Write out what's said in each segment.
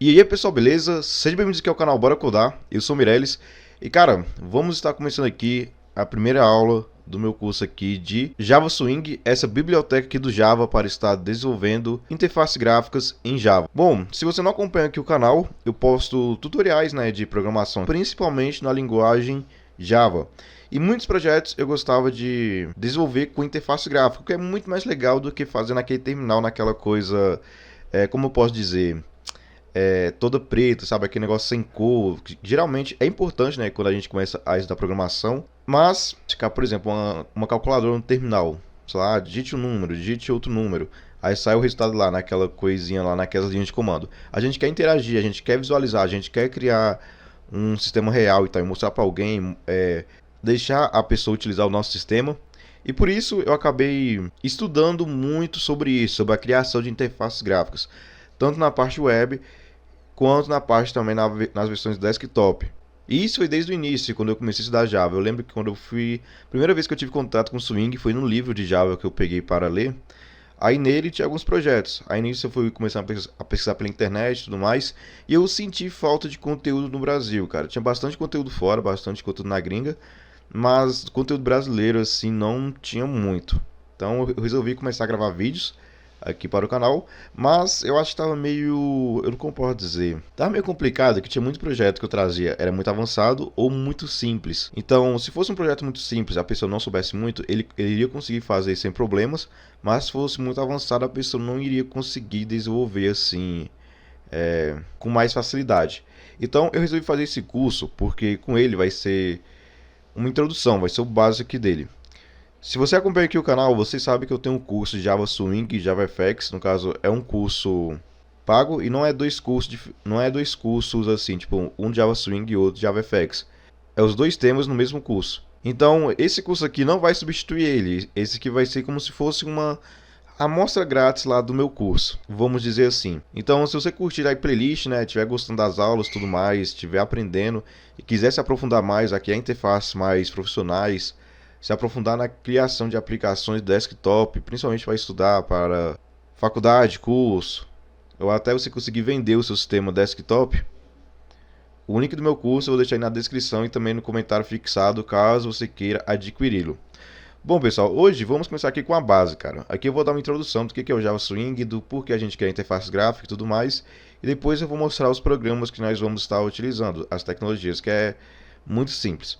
E aí pessoal, beleza? Sejam bem-vindos aqui ao canal Bora Codar, eu sou o Mireles. E cara, vamos estar começando aqui a primeira aula do meu curso aqui de Java Swing, essa biblioteca aqui do Java para estar desenvolvendo interfaces gráficas em Java. Bom, se você não acompanha aqui o canal, eu posto tutoriais, de programação, principalmente na linguagem Java. E muitos projetos eu gostava de desenvolver com interface gráfica, que é muito mais legal do que fazer naquele terminal, naquela coisa, como eu posso dizer, toda preta, sabe? Aquele negócio sem cor. Que geralmente é importante, quando a gente começa a estudar programação. Mas, ficar, por exemplo, uma calculadora no terminal, sei lá, digite um número, digite outro número. Aí sai o resultado lá, naquela coisinha lá, naquelas linhas de comando. A gente quer interagir, a gente quer visualizar, a gente quer criar um sistema real e tal, e mostrar para alguém, deixar a pessoa utilizar o nosso sistema. E por isso eu acabei estudando muito sobre isso, sobre a criação de interfaces gráficas, tanto na parte web quanto na parte também nas versões desktop. E isso foi desde o início, quando eu comecei a estudar Java. Eu lembro que quando eu fui, a primeira vez que eu tive contato com Swing foi num livro de Java que eu peguei para ler. Aí nele tinha alguns projetos. Aí nisso eu fui começar a pesquisar pela internet e tudo mais. E eu senti falta de conteúdo no Brasil, cara. Tinha bastante conteúdo fora, bastante conteúdo na gringa, mas conteúdo brasileiro assim não tinha muito. Então eu resolvi começar a gravar vídeos aqui para o canal, mas eu acho que estava meio, eu não como posso dizer, estava meio complicado, que tinha muito projeto que eu trazia, era muito avançado ou muito simples. Então, se fosse um projeto muito simples, a pessoa não soubesse muito, ele iria conseguir fazer sem problemas, mas se fosse muito avançado, a pessoa não iria conseguir desenvolver assim, com mais facilidade. Então, eu resolvi fazer esse curso, porque com ele vai ser uma introdução, vai ser o básico aqui dele. Se você acompanha aqui o canal, você sabe que eu tenho um curso de Java Swing e JavaFX. No caso, é um curso pago e não é dois cursos assim, tipo um de Java Swing e outro de JavaFX. É os dois temas no mesmo curso. Então, esse curso aqui não vai substituir ele. Esse aqui vai ser como se fosse uma amostra grátis lá do meu curso, vamos dizer assim. Então, se você curtir a playlist, estiver gostando das aulas e tudo mais, estiver aprendendo e quiser se aprofundar mais, aqui a interfaces mais profissionais, se aprofundar na criação de aplicações desktop, principalmente para estudar para faculdade, curso, ou até você conseguir vender o seu sistema desktop. O link do meu curso eu vou deixar aí na descrição e também no comentário fixado, caso você queira adquiri-lo. Bom pessoal, hoje vamos começar aqui com a base, cara. Aqui eu vou dar uma introdução do que é o Java Swing, do porquê a gente quer interface gráfica e tudo mais. E depois eu vou mostrar os programas que nós vamos estar utilizando, as tecnologias, que é muito simples.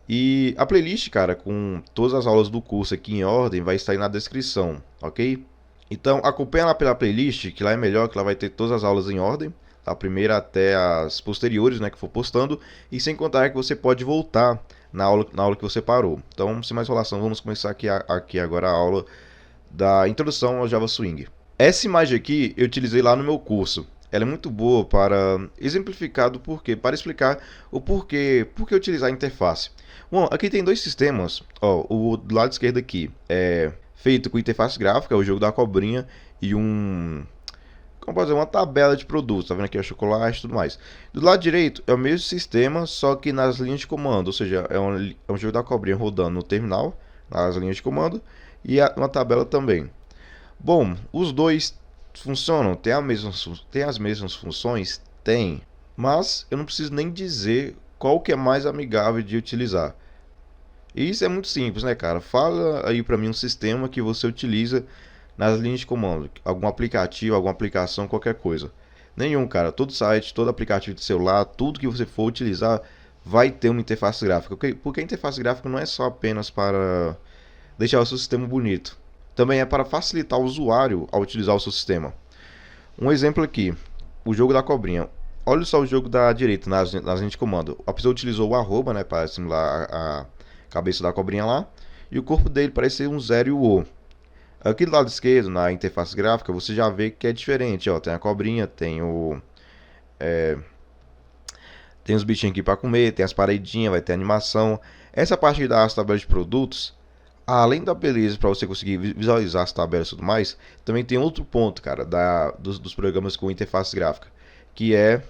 E a playlist, cara, com todas as aulas do curso aqui em ordem, vai estar aí na descrição, ok? Então acompanha lá pela playlist, que lá é melhor, que lá vai ter todas as aulas em ordem, da primeira até as posteriores, que for postando. E sem contar que você pode voltar na aula que você parou. Então, sem mais enrolação, vamos começar aqui agora a aula da introdução ao Java Swing. Essa imagem aqui eu utilizei lá no meu curso. Ela é muito boa para exemplificar do porquê, para explicar o porquê utilizar a interface. Bom, aqui tem dois sistemas. Ó, o do lado esquerdo aqui é feito com interface gráfica, é o jogo da cobrinha e como pode dizer, uma tabela de produtos. Tá vendo aqui o chocolate e tudo mais. Do lado direito é o mesmo sistema, só que nas linhas de comando. Ou seja, é um jogo da cobrinha rodando no terminal, nas linhas de comando, e uma tabela também. Bom, os dois funcionam, tem as mesmas funções? Tem. Mas eu não preciso nem dizer qual que é mais amigável de utilizar. E isso é muito simples, cara? Fala aí para mim um sistema que você utiliza nas linhas de comando, algum aplicativo, alguma aplicação, qualquer coisa. Nenhum, cara. Todo site, todo aplicativo de celular, tudo que você for utilizar vai ter uma interface gráfica. Porque a interface gráfica não é só apenas para deixar o seu sistema bonito. Também é para facilitar o usuário ao utilizar o seu sistema. Um exemplo aqui, o jogo da cobrinha. Olha só o jogo da direita nas linhas de comando. A pessoa utilizou o arroba, para simular a cabeça da cobrinha lá. E o corpo dele parece ser um 0 e o O. Aqui do lado esquerdo, na interface gráfica, você já vê que é diferente. Ó, tem a cobrinha, tem os bichinhos aqui para comer, tem as paredinhas, vai ter animação. Essa parte das tabelas de produtos, além da beleza para você conseguir visualizar as tabelas e tudo mais, também tem outro ponto, cara, dos programas com interface gráfica, que é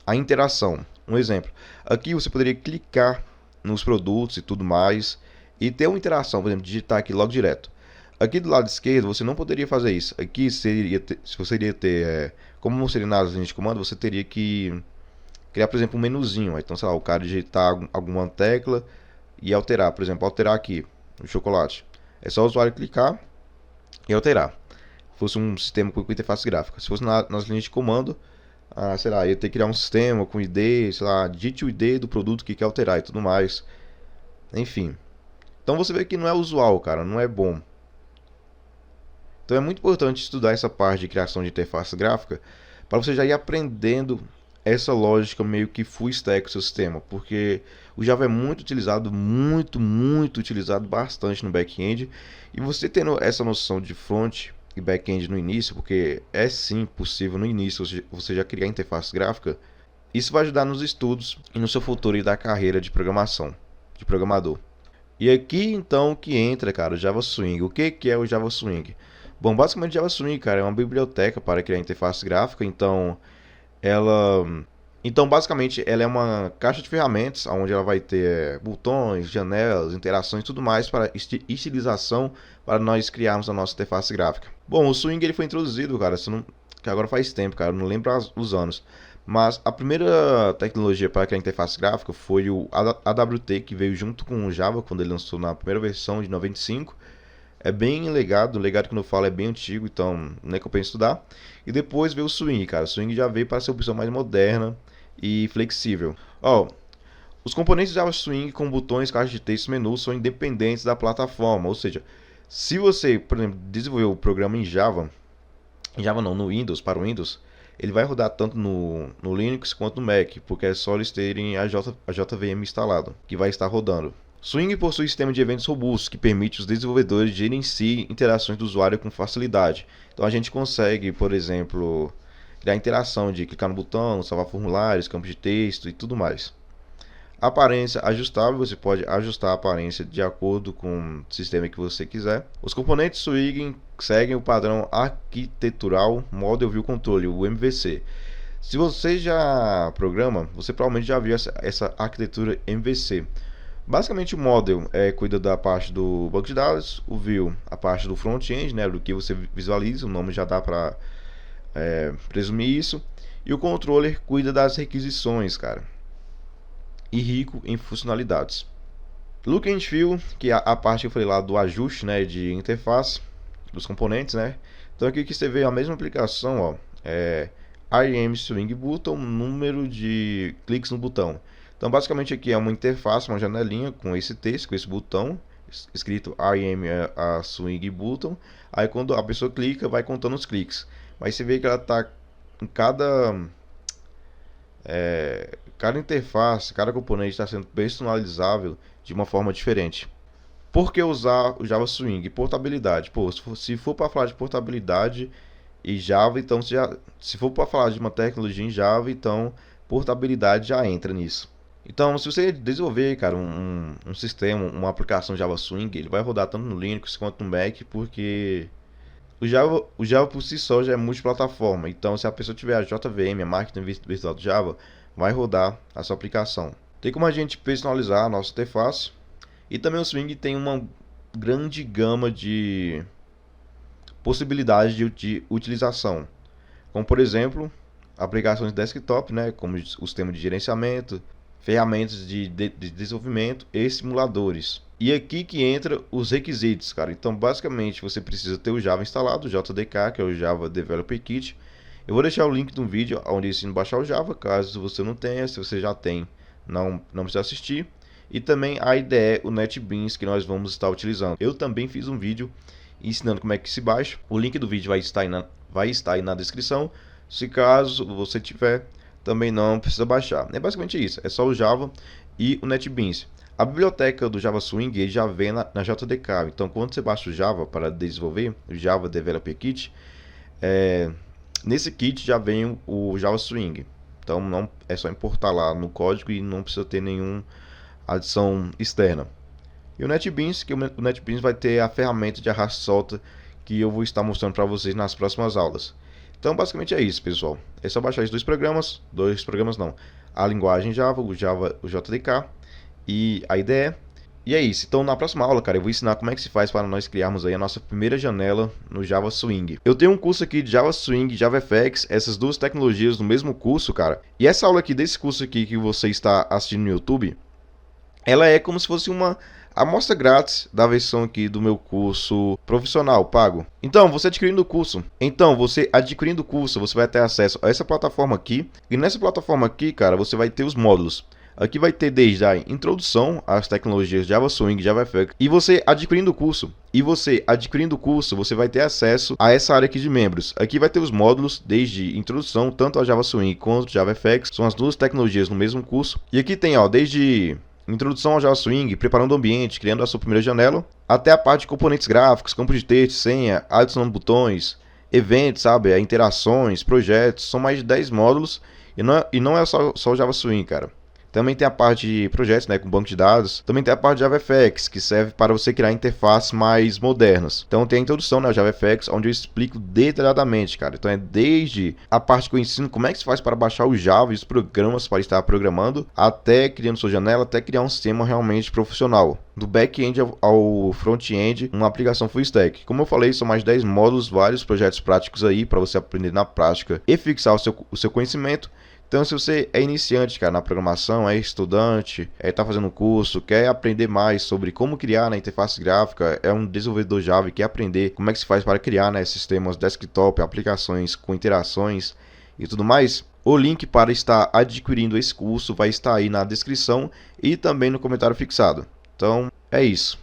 a interação. Um exemplo, aqui você poderia clicar nos produtos e tudo mais e ter uma interação, por exemplo, digitar aqui logo direto. Aqui do lado esquerdo você não poderia fazer isso. Aqui se você iria ter como seria nas linhas de comando, você teria que criar, por exemplo, um menuzinho. Então, sei lá, o cara digitar alguma tecla e alterar. Por exemplo, alterar aqui, o chocolate. É só o usuário clicar e alterar. Se fosse um sistema com interface gráfica. Se fosse nas linhas de comando, sei lá, ia ter que criar um sistema com ID, sei lá, digite o ID do produto que quer alterar e tudo mais. Enfim. Então você vê que não é usual, cara, não é bom. Então é muito importante estudar essa parte de criação de interface gráfica para você já ir aprendendo essa lógica meio que full stack do seu sistema, porque o Java é muito utilizado, muito utilizado bastante no back-end, e você tendo essa noção de front e back-end no início, porque é sim possível no início você já criar interface gráfica, isso vai ajudar nos estudos e no seu futuro e da carreira de programação, de programador. E aqui então que entra, cara, o Java Swing. O que é o Java Swing? Bom, basicamente Java Swing, cara, é uma biblioteca para criar interface gráfica, basicamente ela é uma caixa de ferramentas onde ela vai ter botões, janelas, interações e tudo mais para estilização para nós criarmos a nossa interface gráfica. Bom, o Swing ele foi introduzido, cara, que agora faz tempo, cara, eu não lembro os anos. Mas a primeira tecnologia para criar interface gráfica foi o AWT, que veio junto com o Java quando ele lançou na primeira versão de 95. É bem legado, o legado que eu falo é bem antigo, então nem compensa estudar. E depois veio o Swing, cara. O Swing já veio para ser uma opção mais moderna e flexível. Os componentes de Java Swing com botões, caixa de texto e menu são independentes da plataforma. Ou seja, se você, por exemplo, desenvolver o programa em Java não, no Windows, para o Windows, ele vai rodar tanto no Linux quanto no Mac, porque é só eles terem a JVM instalado, que vai estar rodando. Swing possui sistema de eventos robustos que permite os desenvolvedores gerenciar interações do usuário com facilidade. Então a gente consegue, por exemplo, criar interação de clicar no botão, salvar formulários, campos de texto e tudo mais. Aparência ajustável, você pode ajustar a aparência de acordo com o sistema que você quiser. Os componentes Swing seguem o padrão arquitetural Model View Controller, o MVC. Se você já programa, você provavelmente já viu essa arquitetura MVC. Basicamente o Model cuida da parte do banco de dados, o View a parte do front-end, né, do que você visualiza, o nome já dá para presumir isso. E o Controller cuida das requisições, cara, e rico em funcionalidades. Look and Feel, que é a parte que eu falei lá do ajuste, né, de interface dos componentes, né. Então aqui que você vê a mesma aplicação, IM Swing Button, número de cliques no botão. Então basicamente aqui é uma interface, uma janelinha com esse texto, com esse botão escrito IM Swing Button. Aí quando a pessoa clica, vai contando os cliques. Mas você vê que ela está em cada interface, cada componente está sendo personalizável de uma forma diferente. Por que usar o Java Swing? Portabilidade. Pô, se for para falar de portabilidade e Java, então se for para falar de uma tecnologia em Java, então portabilidade já entra nisso. Então, se você desenvolver, cara, um sistema, uma aplicação Java Swing, ele vai rodar tanto no Linux quanto no Mac, porque o Java por si só já é multiplataforma. Então, se a pessoa tiver a JVM, a máquina virtual do Java, vai rodar a sua aplicação. Tem como a gente personalizar a nossa interface. E também o Swing tem uma grande gama de possibilidades de utilização. Como, por exemplo, aplicações desktop, né, como o sistema de gerenciamento, ferramentas de desenvolvimento e simuladores. E aqui que entra os requisitos, cara. Então, basicamente, você precisa ter o Java instalado, o JDK, que é o Java Developer Kit. Eu vou deixar o link do vídeo onde ensino a baixar o Java, caso você não tenha. Se você já tem, não precisa assistir. E também a IDE, o NetBeans, que nós vamos estar utilizando. Eu também fiz um vídeo ensinando como é que se baixa. O link do vídeo vai estar aí na descrição. Se caso você tiver, também não precisa baixar. É basicamente isso, é só o Java e o NetBeans. A biblioteca do Java Swing ele já vem na JDK, então quando você baixa o Java para desenvolver, o Java Developer Kit, nesse kit já vem o Java Swing. Então não é só importar lá no código e não precisa ter nenhuma adição externa. E o NetBeans, que o NetBeans vai ter a ferramenta de arrasto solta que eu vou estar mostrando para vocês nas próximas aulas. Então basicamente é isso, pessoal. É só baixar esses a linguagem Java, o JDK e a IDE. E é isso, então na próxima aula, cara, eu vou ensinar como é que se faz para nós criarmos aí a nossa primeira janela no Java Swing. Eu tenho um curso aqui de Java Swing e JavaFX, essas duas tecnologias no mesmo curso, cara. E essa aula aqui desse curso aqui que você está assistindo no YouTube, ela é como se fosse uma amostra grátis da versão aqui do meu curso profissional pago. Então, você adquirindo o curso, você vai ter acesso a essa plataforma aqui. E nessa plataforma aqui, cara, você vai ter os módulos. Aqui vai ter desde a introdução às tecnologias Java Swing, JavaFX. E você adquirindo o curso, você vai ter acesso a essa área aqui de membros. Aqui vai ter os módulos desde introdução, tanto a Java Swing quanto JavaFX. São as duas tecnologias no mesmo curso. E aqui tem, ó, desde introdução ao Java Swing, preparando o ambiente, criando a sua primeira janela, até a parte de componentes gráficos, campo de texto, senha, adicionando botões, eventos, sabe, interações, projetos. São mais de 10 módulos e não é só o Java Swing, cara. Também tem a parte de projetos, né, com banco de dados. Também tem a parte de JavaFX, que serve para você criar interfaces mais modernas. Então tem a introdução, né, ao JavaFX, onde eu explico detalhadamente, cara. Então é desde a parte que eu ensino como é que se faz para baixar o Java e os programas para estar programando, até criando sua janela, até criar um sistema realmente profissional. Do back-end ao front-end, uma aplicação full stack. Como eu falei, são mais de 10 módulos, vários projetos práticos aí para você aprender na prática e fixar o seu conhecimento. Então, se você é iniciante, cara, na programação, é estudante, tá fazendo um curso, quer aprender mais sobre como criar na interface gráfica, é um desenvolvedor Java e quer aprender como é que se faz para criar, né, sistemas desktop, aplicações com interações e tudo mais, o link para estar adquirindo esse curso vai estar aí na descrição e também no comentário fixado. Então, é isso.